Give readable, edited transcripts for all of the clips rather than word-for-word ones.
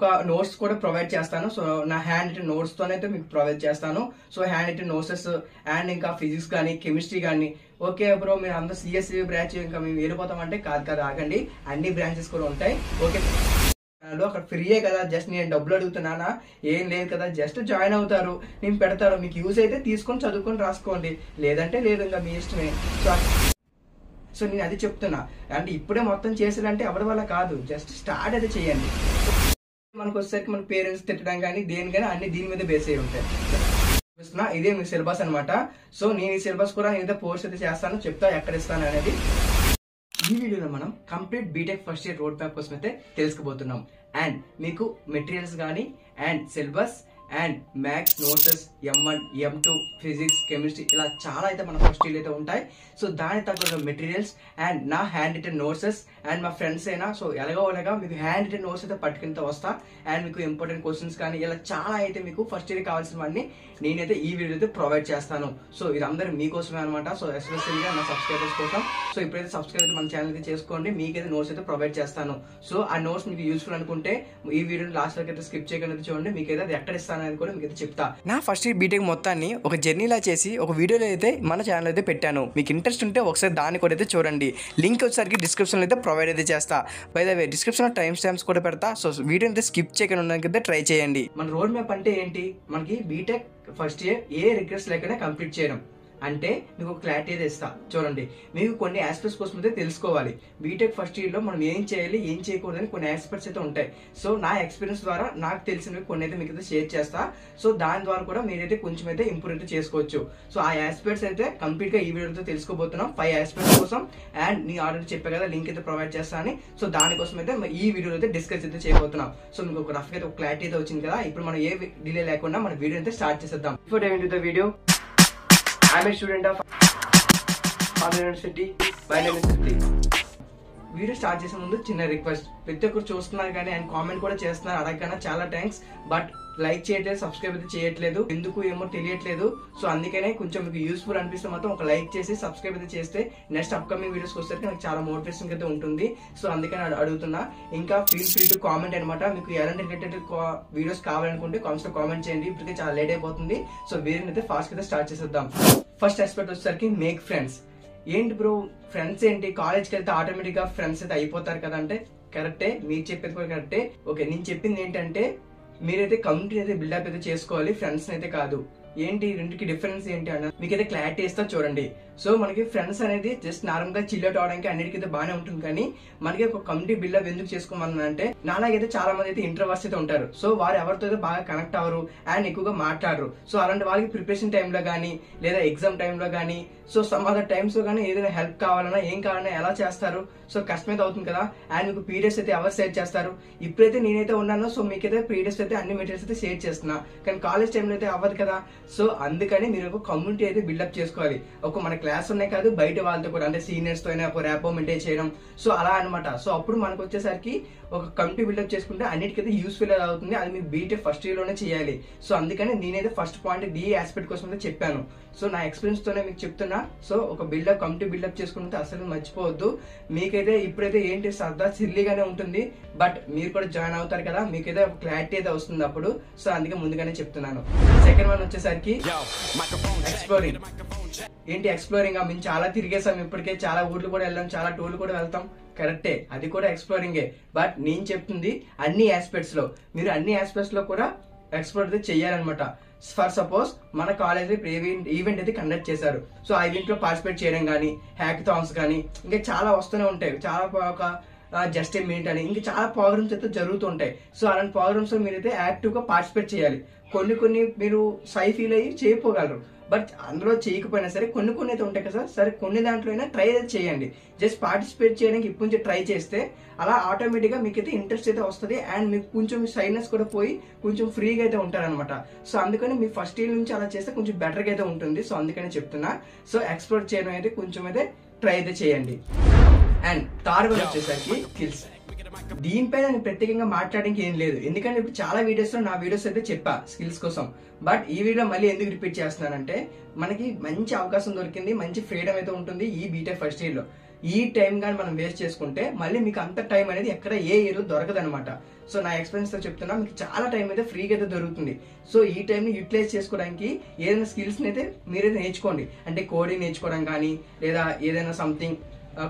ఒక నోట్స్ కూడా ప్రొవైడ్ చేస్తాను. సో నా హ్యాండ్ రిటన్ నోట్స్ తోనైతే మీకు ప్రొవైడ్ చేస్తాను. So hand written notes and ఇంకా ఫిజిక్స్ కానీ కెమిస్ట్రీ కానీ. ఓకే బ్రో, మీరు అందరూ సిఎస్సి బ్రాంచ్ ఇంకా మేము వెళ్ళిపోతామంటే కాదు ఆగండి, అన్ని బ్రాంచెస్ కూడా ఉంటాయి. ఓకే, అక్కడ ఫ్రీయే కదా, జస్ట్ నేను డబ్బులు అడుగుతున్నానా, ఏం లేదు కదా, జస్ట్ జాయిన్ అవుతారు, నేను పెడతారు, మీకు యూజ్ అయితే తీసుకొని చదువుకొని రాసుకోండి, లేదంటే లేదు, ఇంకా మీ ఇష్టమే. సో నేను అది చెప్తున్నా. అంటే ఇప్పుడే మొత్తం చేసేదంటే ఎవరి వల్ల కాదు, జస్ట్ స్టార్ట్ అయితే చేయండి. మనకు వచ్చేసరికి మన పేరెంట్స్ తిట్టడం కానీ దేనికైనా అన్ని దీని మీద బేస్ అయి ఉంటాయి. ఇదే మీ సిలబస్ అనమాట. సో నేను ఈ సిలబస్ కూడా ఏదో పోస్ట్ అయితే చేస్తాను, చెప్తా ఎక్కడ ఇస్తాను అనేది. ఈ వీడియోలో మనం complete BTech first year road map కోసం అయితే తెలుసుకోబోతున్నాం. అండ్ మీకు మెటీరియల్స్ కానీ and syllabus and maths notes M1 M2 physics chemistry ఇలా చాలా అయితే మన ఫస్ట్ ఇయర్ అయితే ఉంటాయి. సో దాని తగ్గ మెటీరియల్స్ అండ్ నా హ్యాండ్ రిటన్ నోట్సెస్ అండ్ మా ఫ్రెండ్స్ అయినా సో ఎలాగోలాగా మీకు హ్యాండ్ రిటన్ నోట్స్ అయితే పట్టుకుంటూ వస్తా. అండ్ మీకు ఇంపార్టెంట్ క్వశ్చన్స్ కానీ ఇలా చాలా అయితే మీకు ఫస్ట్ ఇయర్ కావాల్సినవన్నీ నేనైతే ఈ వీడియో అయితే ప్రొవైడ్ చేస్తాను. సో ఇది అందరూ మీకోసమే అనమాట. సో ఎస్పెషల్గా నా సబ్స్క్రైబర్స్ కోసం. సో ఇప్పుడైతే సబ్స్క్రైబ్ అయితే మన ఛానల్ అయితే చేసుకోండి, మీకైతే నోట్స్ అయితే ప్రొవైడ్ చేస్తాను. సో ఆ నోట్స్ మీకు యూస్ఫుల్ అనుకుంటే ఈ వీడియోని లాస్ట్ వరకు అయితే స్కిప్ చేయకుండా చూడండి, మీకైతే అది ఎక్కడ ఇస్తాను అనేది కూడా మీకైతే చెప్తా. నా ఫస్ట్ ఇయర్ బీటెక్ మొత్తాన్ని ఒక జర్నీలా చేసి ఒక వీడియోలో అయితే మన ఛానల్ అయితే పెట్టాను. మీకు ఇంట్రెస్ట్ ఉంటే ఒకసారి దాన్ని కూడా అయితే చూడండి. లింక్ వచ్చేసరికి డిస్క్రిప్షన్లో అయితే ప్రొవైడ్ అయితే చేస్తా. బై ద వే డిస్క్రిప్షన్లో టైం స్టాంప్స్ కూడా పెడతా. సో వీడియో అయితే స్కిప్ చేయకుండా ఉండడానికి అయితే ట్రై చేయండి. మన రోడ్ మ్యాప్ అంటే ఏంటి, మనకి బీటెక్ ఫస్ట్ ఇయర్ ఏ రిగ్రెట్స్ లేకుండా కంప్లీట్ చేయడం అంటే మీకు ఒక క్లారిటీ అయితే ఇస్తా. చూడండి, మీకు కొన్ని ఆస్పెక్ట్స్ కోసం అయితే తెలుసుకోవాలి. బీటెక్ ఫస్ట్ ఇయర్ లో మనం ఏం చేయాలి ఏం చేయకూడదని కొన్ని ఆస్పెక్ట్స్ అయితే ఉంటాయి. సో నా ఎక్స్పీరియన్స్ ద్వారా నాకు తెలిసినవి కొన్ని అయితే మీకు అయితే షేర్ చేస్తా. సో దాని ద్వారా కూడా మీరైతే కొంచెం అయితే ఇంప్రూవ్ అయితే చేసుకోవచ్చు. సో ఆ ఆస్పెక్ట్స్ అయితే కంప్లీట్ గా ఈ వీడియోతో తెలుసుకోబోతున్నాం. 5 ఆస్పెక్ట్స్ కోసం. అండ్ నీ ఆల్రెడీ చెప్పా కదా లింక్ అయితే ప్రొవైడ్ చేస్తానని. సో దానికోసం అయితే ఈ వీడియోలో అయితే డిస్కస్ అయితే చేయబోతున్నాం. సో మీకు ఒక రఫ్ అయితే ఒక క్లారిటీ అయితే వచ్చింది కదా. ఇప్పుడు మనం ఏ డిలే లేకుండా మన వీడియో అయితే స్టార్ట్ చేసేద్దాం. Before diving to the video, I'm a student of Andhra University by name is Siddhi. Video start చేసే ముందు చిన్న రిక్వెస్ట్, ప్రతి ఒక్కరు చూస్తున్నారు కానీ అండ్ కామెంట్ కూడా చేస్తున్నారు, అడగగానే చాలా థ్యాంక్స్. బట్ లైక్ చేయట్లేదు, సబ్స్క్రైబ్ అయితే చేయట్లేదు, ఎందుకు ఏమో తెలియట్లేదు. సో అందుకనే కొంచెం మీకు యూస్ఫుల్ అనిపిస్తే మాత్రం ఒక లైక్ చేసి సబ్స్క్రైబ్ అయితే చేస్తే నెక్స్ట్ అప్కమింగ్ వీడియోస్కి వచ్చేసరికి నాకు చాలా మోటివేషన్ అయితే ఉంటుంది. సో అందుకని అడుగుతున్నా. ఇంకా ఫీల్ ఫ్రీ టు కామెంట్ అనమాట. మీకు ఎలాంటి రిలేటెడ్ వీడియోస్ కావాలనుకుంటే కామెంట్స్ లో కామెంట్ చేయండి. ఇప్పటికే చాలా లేట్ అయిపోతుంది. సో వీడియోని అయితే ఫాస్ట్ అయితే స్టార్ట్ చేసేద్దాం. ఫస్ట్ ఆస్పెక్ట్ వచ్చేసరికి మేక్ ఫ్రెండ్స్. ఏంటి బ్రో ఫ్రెండ్స్ ఏంటి, కాలేజ్కి వెళ్తే ఆటోమేటిక్ గా ఫ్రెండ్స్ అయితే అయిపోతారు కదా అంటే కరెక్టే, మీరు చెప్పేది కూడా కరెక్టే. ఓకే, నేను చెప్పింది ఏంటంటే మీరైతే కమ్యూనిటీ అయితే బిల్డప్ అయితే చేసుకోవాలి, ఫ్రెండ్స్ అయితే కాదు. ఏంటి రెండుకి డిఫరెన్స్ ఏంటి అన్న మీకైతే క్లారిటీ ఇస్తా చూడండి. సో మనకి ఫ్రెండ్స్ అనేది జస్ట్ నార్మల్ గా చిల్ అవుట్ అవడానికి అన్నిటికైతే బాగానే ఉంటుంది. కానీ మనకి ఒక కమ్యూనిటీ బిల్డప్ ఎందుకు చేసుకోమన్నా అంటే నాలాగైతే చాలా మంది అయితే ఇంట్రోవర్ట్స్ అయితే ఉంటారు. సో వారు ఎవరితో అయితే బాగా కనెక్ట్ అవ్వరు అండ్ ఎక్కువగా మాట్లాడరు. సో అలాంటి వాళ్ళకి ప్రిపరేషన్ టైంలో కానీ లేదా ఎగ్జామ్ టైంలో కానీ సో సమ్ అదర్ టైమ్స్ లో కానీ ఏదైనా హెల్ప్ కావాలన్నా ఏం కావాలన్నా ఎలా చేస్తారు. సో కష్టమైతే అవుతుంది కదా. అండ్ మీకు పీడిఎఫ్స్ అయితే ఎవరు షేర్ చేస్తారు. ఇప్పుడైతే నేనైతే ఉన్నాను, సో మీకైతే పీడిఎఫ్స్ అయితే అన్ని మెటీరియల్స్ అయితే షేర్ చేస్తున్నా. కానీ కాలేజ్ టైంలో అయితే అవ్వదు కదా. సో అందుకని మీరు ఒక కమ్యూనిటీ అయితే బిల్డప్ చేసుకోవాలి. ఒక మన క్లాస్ ఉన్నాయి కాదు, బయట వాళ్ళతో కూడా అంటే సీనియర్స్ తో అయినా ఒక ర్యాపో మెయింటైన్ చేయడం. సో అలా అనమాట. సో అప్పుడు మనకు వచ్చేసరికి ఒక కమ్యూనిటీ బిల్డప్ చేసుకుంటే అన్నిటికైతే యూస్ఫుల్ అవుతుంది. అది మీరు బీటెక్ ఫస్ట్ ఇయర్ లోనే చేయాలి. సో అందుకని నేనైతే ఫస్ట్ పాయింట్ ఈ ఆస్పెక్ట్ కోసం అయితే చెప్పాను. సో నా ఎక్స్పీరియన్స్ తోనే మీకు చెప్తున్నా. సో ఒక బిల్డప్ కమ్యూనిటీ బిల్డప్ చేసుకుంటే అసలు మర్చిపోవద్దు. మీకైతే ఇప్పుడైతే ఏంటి సరదా సిల్లీగానే ఉంటుంది, బట్ మీరు కూడా జాయిన్ అవుతారు కదా, మీకైతే ఒక క్లారిటీ అయితే వస్తుంది అప్పుడు. సో అందుకే ముందుగానే చెప్తున్నాను. సెకండ్ వన్ వచ్చేసరికి ఎక్స్ప్లోరింగ్. ఏంటి ఎక్స్ప్లోరింగ్, మేము చాలా తిరిగేసాం, ఇప్పటికే చాలా ఊర్లు కూడా వెళ్ళాం, చాలా టూర్లు కూడా వెళ్తాం. కరెక్టే, అది కూడా ఎక్స్ప్లోరింగే. బట్ నేను చెప్తుంది అన్ని ఆస్పెక్ట్స్ లో మీరు అన్ని ఆస్పెక్ట్స్ లో కూడా ఎక్స్ప్లోర్ అయితే చెయ్యాలన్నమాట. ఫర్ సపోజ్ మన కాలేజ్ ఈవెంట్ అయితే కండక్ట్ చేశారు. సో ఆ ఈవెంట్ లో పార్టిసిపేట్ చేయడం కానీ హ్యాకథాన్స్ కానీ ఇంకా చాలా వస్తూనే ఉంటాయి. చాలా ఒక జస్ట్ ఏ మినిట్ అని ఇంకా చాలా ప్రోగ్రామ్స్ అయితే జరుగుతూ ఉంటాయి. సో అలాంటి ప్రోగ్రామ్స్ లో మీరైతే యాక్టివ్ గా పార్టిసిపేట్ చేయాలి. కొన్ని మీరు సై ఫీల్ అయ్యి చేయకపోగలరు, బట్ అందులో చేయకపోయినా సరే కొన్ని అయితే ఉంటాయి కదా. సరే కొన్ని దాంట్లో అయినా ట్రై అయితే చేయండి. జస్ట్ పార్టిసిపేట్ చేయడానికి ఇప్పుడు నుంచి ట్రై చేస్తే అలా ఆటోమేటిక్ గా మీకైతే ఇంట్రెస్ట్ అయితే వస్తుంది. అండ్ మీకు కొంచెం సైనెస్ కూడా పోయి కొంచెం ఫ్రీగా అయితే ఉంటారనమాట. సో అందుకని మీ ఫస్ట్ ఇయర్ నుంచి అలా చేస్తే కొంచెం బెటర్గా అయితే ఉంటుంది. సో అందుకని చెప్తున్నా. సో ఎక్స్ప్లోర్ చేయడం అయితే కొంచెం అయితే ట్రై అయితే చేయండి. అండ్ థర్డ్ వన్ వచ్చేసరికి స్కిల్స్. దీనిపైన నేను ప్రత్యేకంగా మాట్లాడడానికి ఏం లేదు, ఎందుకంటే ఇప్పుడు చాలా వీడియోస్ లో నా వీడియోస్ అయితే చెప్పా స్కిల్స్ కోసం. బట్ ఈ వీడియో మళ్ళీ ఎందుకు రిపీట్ చేస్తున్నానంటే మనకి మంచి అవకాశం దొరికింది, మంచి ఫ్రీడమ్ అయితే ఉంటుంది ఈ బీటెక్ ఫస్ట్ ఇయర్ లో. ఈ టైం కానీ మనం వేస్ట్ చేసుకుంటే మళ్ళీ మీకు అంత టైం అనేది ఎక్కడ ఏ ఇయర్ దొరకదు అనమాట. సో నా ఎక్స్పీరియన్స్ తో చెప్తున్నా, మీకు చాలా టైం అయితే ఫ్రీగా అయితే దొరుకుతుంది. సో ఈ టైంని యూటిలైజ్ చేసుకోవడానికి ఏదైనా స్కిల్స్ని అయితే మీరైతే నేర్చుకోండి. అంటే కోడింగ్ నేర్చుకోవడం కానీ, లేదా ఏదైనా సంథింగ్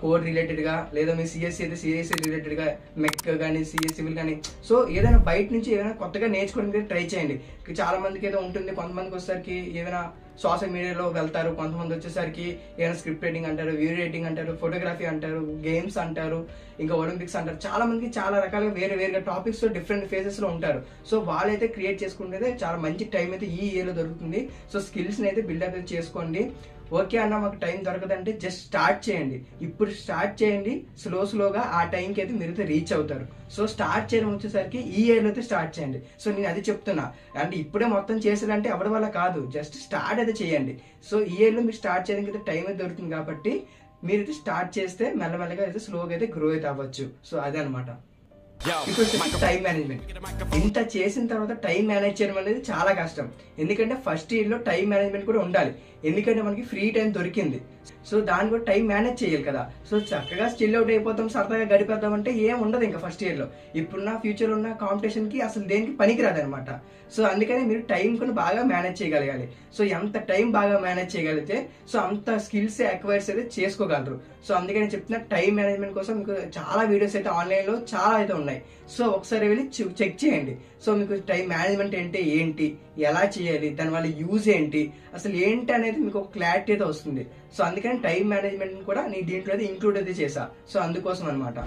కోడ్ రిలేటెడ్ గా, లేదా మీ సిఎస్సి అయితే సిఎస్సి రిలేటెడ్ గా, మెక్ కానీ సిఎస్ సివిల్ కానీ, సో ఏదైనా బయట నుంచి ఏదైనా కొత్తగా నేర్చుకోవడానికి ట్రై చేయండి. చాలా మందికి ఏదో ఉంటుంది, కొంతమందికి వచ్చేసరికి ఏదైనా సోషల్ మీడియాలో వెళ్తారు, కొంతమంది వచ్చేసరికి ఏదైనా స్క్రిప్ట్ రైటింగ్ అంటారు, వీడియో రైటింగ్ అంటారు, ఫోటోగ్రఫీ అంటారు, గేమ్స్ అంటారు, ఇంకా ఒలింపిక్స్ అంటారు. చాలా మందికి చాలా రకాలుగా వేరే వేరే టాపిక్స్ డిఫరెంట్ ఫేజెస్ లో ఉంటారు. సో వాళ్ళైతే క్రియేట్ చేసుకుంటే చాలా మంచి టైం అయితే ఈ ఇయర్ లో దొరుకుతుంది. సో స్కిల్స్ ని అయితే బిల్డప్ చేసుకోండి. ఓకే అన్న మాకు టైం దొరకదంటే జస్ట్ స్టార్ట్ చేయండి. ఇప్పుడు స్టార్ట్ చేయండి, స్లోగా ఆ టైంకి అయితే మీరైతే రీచ్ అవుతారు. సో స్టార్ట్ చేయడం వచ్చేసరికి ఈ ఇయర్లో అయితే స్టార్ట్ చేయండి. సో నేను అది చెప్తున్నా, అంటే ఇప్పుడే మొత్తం చేసేదంటే ఎవరి వల్ల కాదు, జస్ట్ స్టార్ట్ అయితే చేయండి. సో ఈ ఇయర్లో మీరు స్టార్ట్ చేయడానికి అయితే టైం అయితే దొరుకుతుంది కాబట్టి మీరైతే స్టార్ట్ చేస్తే మెల్లమెల్లగా అయితే స్లోగా అయితే గ్రో అయితే అవ్వచ్చు. సో అదే అనమాట. ఇప్పుడు టైం మేనేజ్మెంట్. ఇంత చేసిన తర్వాత టైం మేనేజ్ చేయడం అనేది చాలా కష్టం. ఎందుకంటే ఫస్ట్ ఇయర్ లో టైం మేనేజ్మెంట్ కూడా ఉండాలి. ఎందుకంటే మనకి ఫ్రీ టైం దొరికింది, సో దాన్ని కూడా టైం మేనేజ్ చేయాలి కదా. సో చక్కగా స్టిల్ అవుట్ అయిపోతాం, సరదాగా గడిపేద్దాం అంటే ఏం ఉండదు ఇంకా ఫస్ట్ ఇయర్ లో. ఇప్పుడున్న ఫ్యూచర్ ఉన్న కాంపిటీషన్ కి అసలు దేనికి పనికిరాదు అనమాట. సో అందుకని మీరు టైం కూడా బాగా మేనేజ్ చేయగలగాలి. సో ఎంత టైం బాగా మేనేజ్ చేయగలిగితే సో అంత స్కిల్స్ అక్వైర్స్ అయితే చేసుకోగలరు. సో అందుకని చెప్తున్నా, టైం మేనేజ్మెంట్ కోసం మీకు చాలా వీడియోస్ అయితే ఆన్లైన్ లో చాలా అయితే ఉన్నాయి. సో ఒకసారి వెళ్ళి చెక్ చేయండి. సో మీకు టైం మేనేజ్మెంట్ అంటే ఏంటి, ఎలా చేయాలి, దానివల్ల యూజ్ ఏంటి, అసలు ఏంటి అనేది మీకు ఒక క్లారిటీ అయితే వస్తుంది. సో అందుకని టైం మేనేజ్మెంట్ కూడా నేను దీంట్లో అయితే ఇంక్లూడ్ అయితే చేశా. సో అందుకోసం అనమాట.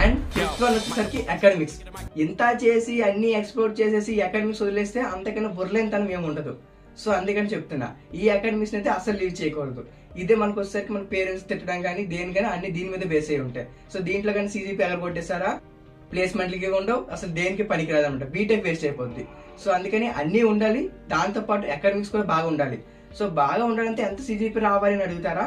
అండ్ ఫిఫ్త్ వన్ వచ్చేసరికి అకాడమిక్స్. ఇంత చేసి అన్ని ఎక్స్ప్లోర్ చేసేసి అకాడమిక్స్ వదిలేస్తే అంతకన్నా బుర్రలేనితనం ఏమి ఉండదు. సో అందుకని చెప్తున్నా, ఈ అకాడమిక్స్ అయితే అసలు లీవ్ చేయకూడదు. ఇదే మనకు వచ్చేసరికి మన పేరెంట్స్ తిట్టడం కానీ దేనికైనా అన్ని దీని మీద బేస్ అయి ఉంటాయి. సో దీంట్లో కానీ సీజీపీ ఎగరగొట్టేసారా, ప్లేస్మెంట్లకి ఉండవు, అసలు దేనికి పనికిరాదు అనమాట, బీటెక్ వేస్ట్ అయిపోద్ది. సో అందుకని అన్ని ఉండాలి, దాంతో పాటు అకాడమిక్స్ కూడా బాగా ఉండాలి. సో బాగా ఉండాలంటే ఎంత సీజీపీ రావాలి అని అడుగుతారా,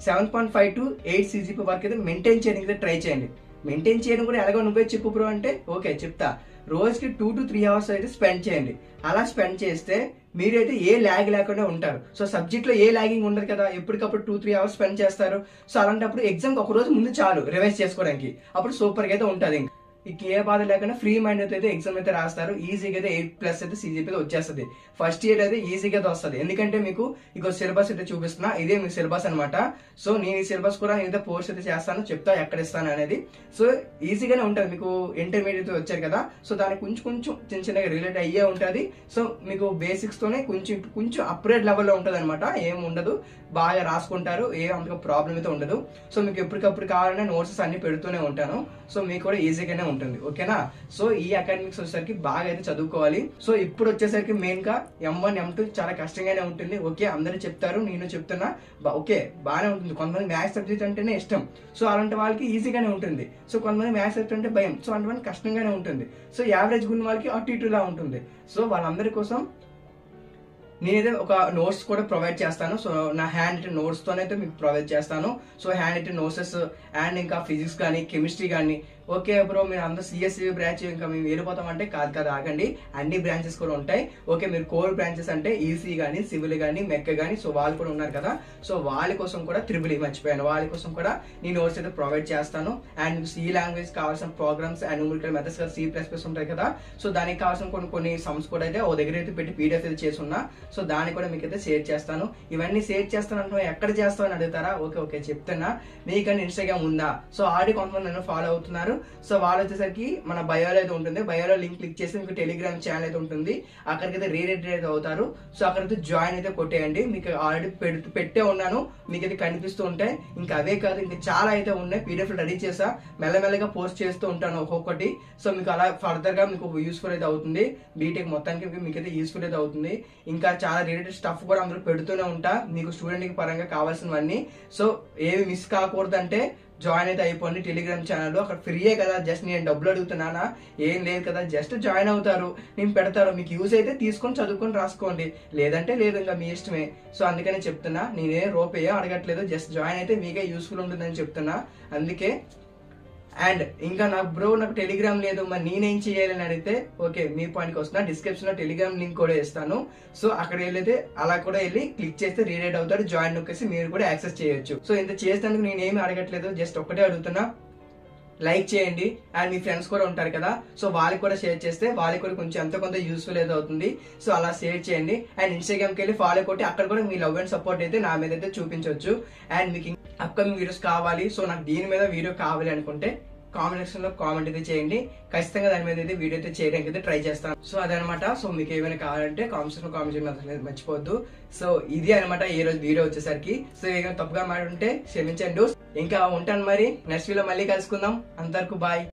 7.5 to 8 సీజీపీ వరకు అయితే మెయింటైన్ చేయడానికి ట్రై చేయండి. మెయింటైన్ చేయడం కూడా ఎలాగో నువ్వే చెప్పు బ్రో అంటే ఓకే చెప్తా. రోజుకి 2 to 3 hours అయితే స్పెండ్ చేయండి. అలా స్పెండ్ చేస్తే మీరైతే ఏ ల్యాగ్ లేకుండా ఉంటారు. సో సబ్జెక్ట్ లో ఏ ల్యాగింగ్ ఉండదు కదా, ఎప్పటికప్పుడు 2-3 hours స్పెండ్ చేస్తారు. సో అలాంటప్పుడు ఎగ్జామ్ ఒక రోజు ముందు చాలు రివైజ్ చేసుకోవడానికి, అప్పుడు సూపర్ గా అయితే ఉంటుంది. ఇక ఏ బాధ లేకుండా ఫ్రీ మైండ్ అయితే ఎగ్జామ్ అయితే రాస్తారు. ఈజీగా అయితే 8+ అయితే సీజీపీ వచ్చేస్తుంది. ఫస్ట్ ఇయర్ అయితే ఈజీగా అయితే వస్తుంది. ఎందుకంటే మీకు ఇక సిలబస్ అయితే చూపిస్తున్నా, ఇదే మీ సిలబస్ అనమాట. సో నేను ఈ సిలబస్ కూడా నేనైతే పోస్ట్ అయితే చేస్తాను, చెప్తా ఎక్కడ ఇస్తాను అనేది. సో ఈజీగానే ఉంటుంది. మీకు ఇంటర్మీడియట్ వచ్చారు కదా, సో దానికి కొంచెం చిన్న చిన్నగా రిలేట్ అయ్యే ఉంటుంది. సో మీకు బేసిక్స్ తోనే కొంచెం అప్గ్రేడ్ లెవెల్లో ఉంటుంది అనమాట. ఏం ఉండదు, బాగా రాసుకుంటారు, ఏం అంతగా ప్రాబ్లం అయితే ఉండదు. సో మీకు ఎప్పటికప్పుడు కావాలనే నోట్స్ అన్ని పెడుతూనే ఉంటాను. సో మీకు కూడా ఈజీగానే ఉంటుంది. ఓకేనా. సో ఈ అకాడమిక్స్ వచ్చేసరికి బాగా అయితే చదువుకోవాలి. సో ఇప్పుడు వచ్చేసరికి మెయిన్ గా M1 M2 చాలా కష్టంగానే ఉంటుంది. ఓకే అందరూ చెప్తారు, నేను చెప్తున్నా ఓకే బాగానే ఉంటుంది. కొంతమంది మ్యాథ్స్ సబ్జెక్ట్ అంటేనే ఇష్టం, సో అలాంటి వాళ్ళకి ఈజీగానే ఉంటుంది. సో కొంతమంది మ్యాథ్స్ సబ్జెక్ట్ అంటే భయం, సో అలాంటి కష్టంగానే ఉంటుంది. సో యావరేజ్ గున్న వాళ్ళకి అటు ఇటులా ఉంటుంది. సో వాళ్ళందరి కోసం నేనైతే ఒక నోట్స్ కూడా ప్రొవైడ్ చేస్తాను. సో నా హ్యాండ్ రిటన్ నోట్స్ తోనైతే మీకు ప్రొవైడ్ చేస్తాను. So hand written notes and ఇంకా ఫిజిక్స్ కానీ కెమిస్ట్రీ కానీ. ఓకే బ్రో మీరు అందరూ సిఎస్సి బ్రాంచ్ ఇంకా మేము వెళ్ళిపోతాం అంటే కాదు కదా, ఆగండి, అన్ని బ్రాంచెస్ కూడా ఉంటాయి. ఓకే మీరు కోర్ బ్రాంచెస్ అంటే ఈసీ కానీ సివిల్ కానీ మెక్ కానీ, సో వాళ్ళు కూడా ఉన్నారు కదా. సో వాళ్ళ కోసం కూడా త్రిబుల్ మర్చిపోయాను, వాళ్ళ కోసం కూడా నేను నోట్స్ అయితే ప్రొవైడ్ చేస్తాను. అండ్ మీకు సి లాంగ్వేజ్ కావాల్సిన ప్రోగ్రామ్స్ అండ్ న్యూమరికల్ మెథడ్స్ కదా, C++ ఉంటాయి కదా. సో దానికి కావాల్సిన కొన్ని సమ్స్ కూడా అయితే ఓ దగ్గర అయితే పెట్టి PDF అయితే చేసి ఉన్నా. సో దాన్ని కూడా మీకు అయితే షేర్ చేస్తాను. ఇవన్నీ షేర్ చేస్తాను అంటే ఎక్కడ చేస్తావు అని అడుగుతారా, ఓకే చెప్తున్నా. మీకన్నా ఇన్స్టాగ్రామ్ ఉందా, సో ఆల్రెడీ కొంతమంది నన్ను ఫాలో అవుతున్నారు. సో వాళ్ళు వచ్చేసరికి మన బయోలో అయితే ఉంటుంది, బయోలో లింక్ క్లిక్ చేసి మీకు టెలిగ్రామ్ ఛానల్ అయితే ఉంటుంది, అక్కడికైతే రీడైరెక్ట్ అవుతారు. సో అక్కడైతే జాయిన్ అయితే కొట్టేయండి. మీకు ఆల్రెడీ పెట్టే ఉన్నాను, మీకు అయితే కనిపిస్తూ ఉంటాయి. ఇంకా అవే కాదు, ఇంకా చాలా అయితే ఉన్నాయి, PDF రెడీ చేసా, మెల్లమెల్లగా పోస్ట్ చేస్తూ ఉంటాను ఒక్కొక్కటి. సో మీకు అలా ఫర్దర్ గా మీకు యూస్ఫుల్ అయితే అవుతుంది. బీటెక్ మొత్తానికి మీకు అయితే యూస్ఫుల్ అయితే అవుతుంది. ఇంకా చాలా రిలేటెడ్ స్టఫ్ కూడా అందరూ పెడుతూనే ఉంటా, మీకు స్టూడెంట్ పరంగా కావాల్సినవన్నీ. సో ఏవి మిస్ కాకూడదంటే జాయిన్ అయితే అయిపోండి టెలిగ్రామ్ ఛానల్లో. అక్కడ ఫ్రీయే కదా, జస్ట్ నేను డబ్బులు అడుగుతున్నానా, ఏం లేదు కదా, జస్ట్ జాయిన్ అవుతారు, నేను పెడతారు. మీకు యూజ్ అయితే తీసుకొని చదువుకొని రాసుకోండి, లేదంటే లేదు, ఇంకా మీ ఇష్టమే. సో అందుకనే చెప్తున్నా, నేనే రూపాయో అడగట్లేదు, జస్ట్ జాయిన్ అయితే మీకే యూస్ఫుల్ ఉంటుందని చెప్తున్నా. అందుకే అండ్ ఇంకా నాకు టెలిగ్రామ్ లేదు, మరి నేనేం చేయాలని అడిగితే ఓకే మీ పాయింట్కి వస్తున్నా, డిస్క్రిప్షన్ లో టెలిగ్రామ్ లింక్ కూడా ఇస్తాను. సో అక్కడ వెళ్ళితే అలా కూడా వెళ్ళి క్లిక్ చేస్తే రీడైట్ అవుతారు, జాయిన్ నొక్కేసి మీరు కూడా యాక్సెస్ చేయొచ్చు. సో ఇంత చేసినందుకు నేను ఏమి అడగట్లేదు, జస్ట్ ఒక్కటే అడుగుతున్నా, లైక్ చేయండి. అండ్ మీ ఫ్రెండ్స్ కూడా ఉంటారు కదా, సో వాళ్ళకి కూడా షేర్ చేస్తే వాళ్ళకి కూడా కొంచెం ఎంతో కొంత యూస్ఫుల్ ఏదో అవుతుంది. సో అలా షేర్ చేయండి. అండ్ ఇన్స్టాగ్రామ్కి వెళ్ళి ఫాలో కొట్టి అక్కడ కూడా మీ లవ్ అండ్ సపోర్ట్ అయితే నా మీద అయితే చూపించవచ్చు. అండ్ మీకు అప్కమింగ్ వీడియోస్ కావాలి, సో నాకు దీని మీద వీడియో కావాలి అనుకుంటే కామెంట్ సెక్షన్ లో కామెంట్ అయితే చేయండి. ఖచ్చితంగా దాని మీద అయితే వీడియో అయితే చేయడానికి అయితే ట్రై చేస్తాను. సో అదనమాట. సో మీకు ఏమైనా కావాలంటే కామెంట్ సెక్షన్ లో కామెంట్ చేయడం అసలు మర్చిపోవద్దు. సో ఇది అనమాట ఈ రోజు వీడియో వచ్చేసరికి. సో ఏమైనా తప్పుగా మాట్లాడుంటే క్షమించండి. ఇంకా ఉంటాను మరి, నెక్స్ట్ వీడియో మళ్ళీ కలుసుకుందాం. అంతవరకు బాయ్.